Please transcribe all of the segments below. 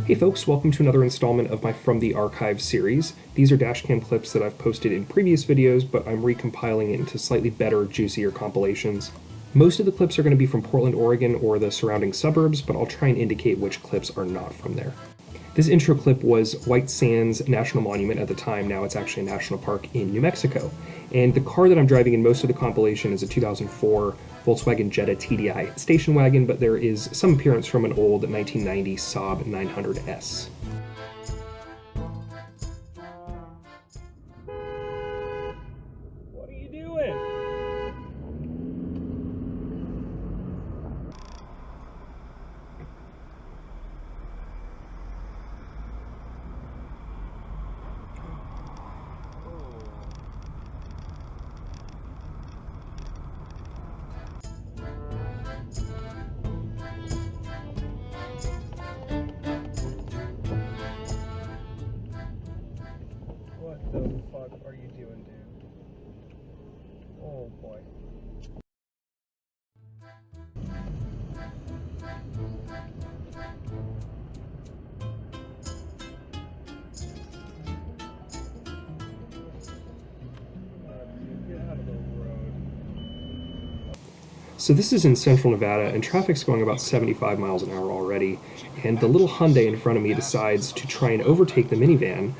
Hey folks, welcome to another installment of my From the Archive series. These are dashcam clips that I've posted in previous videos, but I'm recompiling it into slightly better, juicier compilations. Most of the clips are going to be from Portland, Oregon or the surrounding suburbs, but I'll try and indicate which clips are not from there. This intro clip was White Sands National Monument at the time. Now it's actually a national park in New Mexico. And the car that I'm driving in most of the compilation is a 2004 Volkswagen Jetta TDI station wagon, but there is some appearance from an old 1990 Saab 900S. What are you doing? What the fuck are you doing, dude? Oh boy. Dude, get out of the road. So this is in central Nevada, and traffic's going about 75 miles an hour already, and the little Hyundai in front of me decides to try and overtake the minivan,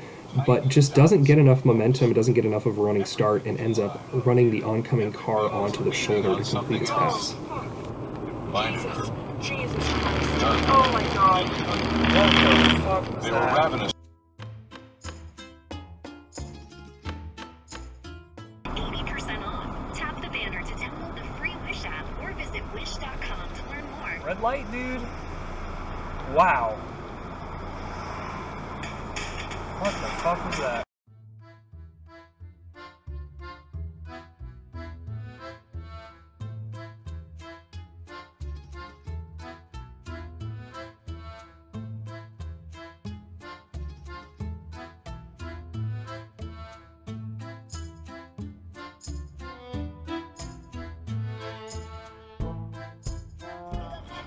but just doesn't get enough momentum, doesn't get enough of a running start, and ends up running the oncoming car onto the shoulder to complete his pass. Jesus Christ. Oh my god. What the fuck was They were that? ravenous. 80% off. Tap the banner to download the free Wish app or visit wish.com to learn more. Red light, dude. Wow. What the fuck was that?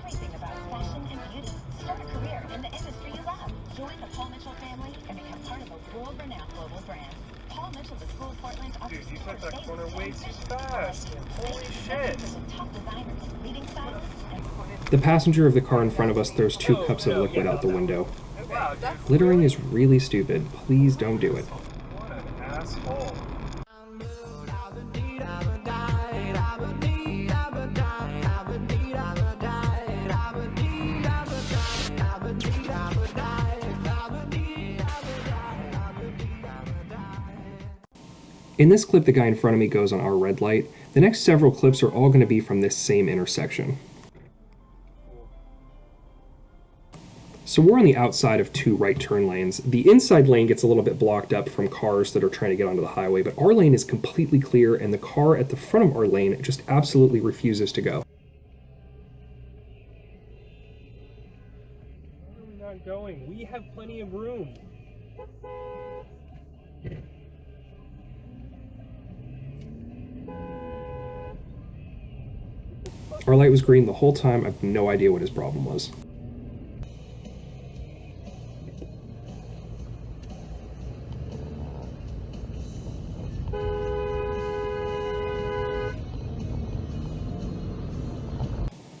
Everything about fashion and beauty. Start a career in the industry you love. Join the Paul Mitchell family and become part of a world-renowned global brand. Paul Mitchell, the School of Portland, offers Dude, you took stores that corner daily way and too fashion fast. supplies. Holy shit. With top designers, leading stylists, and The passenger of the car in front of us throws 2 cups of liquid out the window. Wow, dude. Littering is really stupid. Please don't do it. What an asshole. In this clip, the guy in front of me goes on our red light. The next several clips are all going to be from this same intersection. So we're on the outside of 2 right turn lanes. The inside lane gets a little bit blocked up from cars that are trying to get onto the highway, but our lane is completely clear, and the car at the front of our lane just absolutely refuses to go. Where are we not going? We have plenty of room. Our light was green the whole time. I have no idea what his problem was.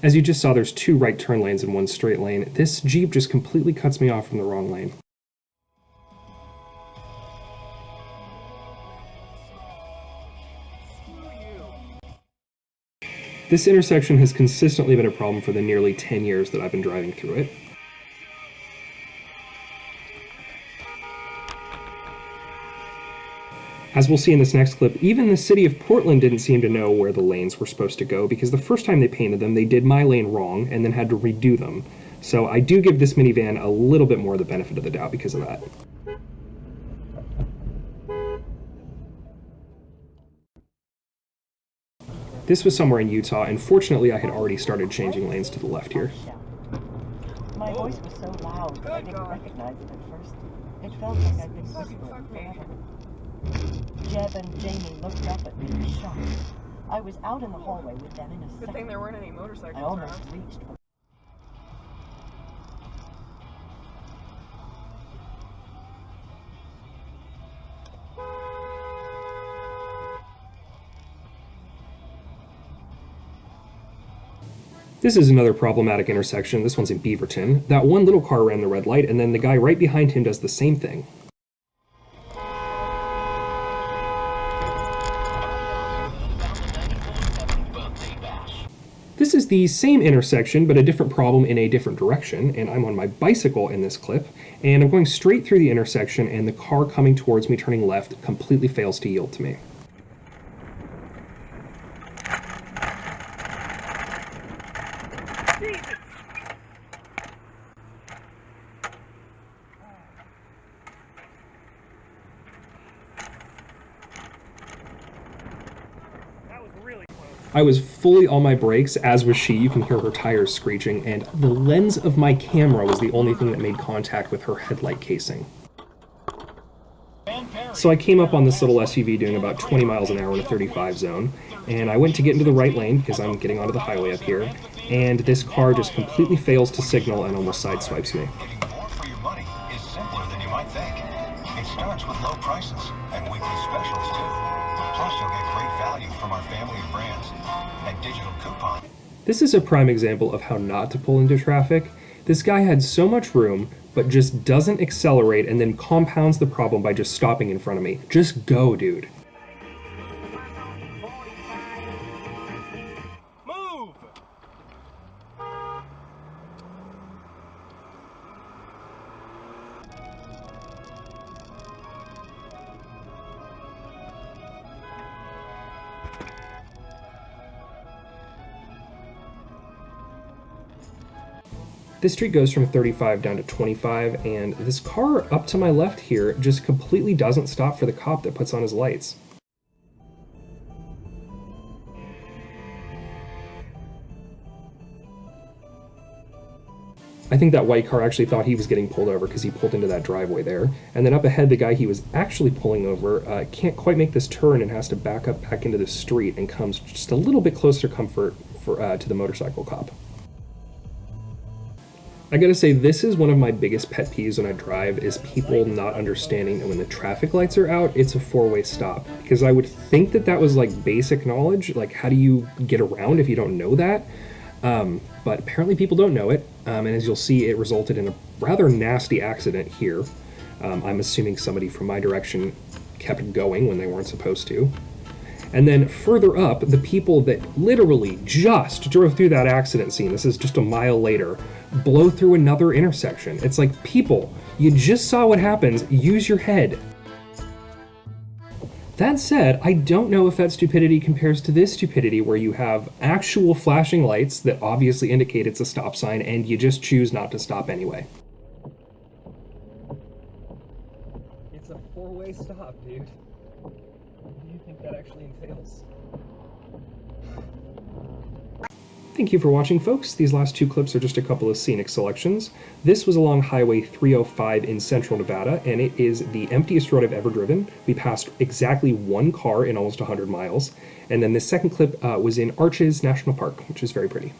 As you just saw, there's 2 right turn lanes and 1 straight lane. This Jeep just completely cuts me off from the wrong lane. This intersection has consistently been a problem for the nearly 10 years that I've been driving through it. As we'll see in this next clip, even the city of Portland didn't seem to know where the lanes were supposed to go, because the first time they painted them, they did my lane wrong and then had to redo them. So I do give this minivan a little bit more of the benefit of the doubt because of that. This was somewhere in Utah, and fortunately I had already started changing lanes to the left here. My voice was so loud that I didn't recognize it at first. It felt like I'd been whispering forever. Jeb and Jamie looked up at me, shocked. I was out in the hallway with them in a second. Good thing there weren't any motorcycles I almost around. reached for This is another problematic intersection. This one's in Beaverton. That one little car ran the red light, and then the guy right behind him does the same thing. This is the same intersection, but a different problem in a different direction, and I'm on my bicycle in this clip, and I'm going straight through the intersection, and the car coming towards me turning left completely fails to yield to me. I was fully on my brakes, as was she. You can hear her tires screeching, and the lens of my camera was the only thing that made contact with her headlight casing. So I came up on this little SUV doing about 20 miles an hour in a 35 zone, and I went to get into the right lane because I'm getting onto the highway up here, and this car just completely fails to signal and almost sideswipes me. Getting more for your money is simpler than you might think. It starts with low prices and weekly specials too. Plus you'll get great value from our family of brands and digital coupon. This is a prime example of how not to pull into traffic. This guy had so much room, but just doesn't accelerate and then compounds the problem by just stopping in front of me. Just go, dude. Move! This street goes from 35 down to 25, and this car up to my left here just completely doesn't stop for the cop that puts on his lights. I think that white car actually thought he was getting pulled over because he pulled into that driveway there. And then up ahead, the guy he was actually pulling over can't quite make this turn and has to back up back into the street and comes just a little bit closer comfort to the motorcycle cop. I gotta say, this is one of my biggest pet peeves when I drive, is people not understanding that when the traffic lights are out, it's a four-way stop. Because I would think that that was like basic knowledge, like how do you get around if you don't know that? But apparently people don't know it, and as you'll see, it resulted in a rather nasty accident here. I'm assuming somebody from my direction kept going when they weren't supposed to. And then further up, the people that literally just drove through that accident scene, this is just a mile later, blow through another intersection. It's like, people, you just saw what happens, use your head. That said, I don't know if that stupidity compares to this stupidity where you have actual flashing lights that obviously indicate it's a stop sign and you just choose not to stop anyway. It's a four-way stop, dude. What do you think that actually entails? Thank you for watching, folks. These last two clips are just a couple of scenic selections. This was along Highway 305 in central Nevada, and it is the emptiest road I've ever driven. We passed exactly one car in almost 100 miles. And then this second clip was in Arches National Park, which is very pretty.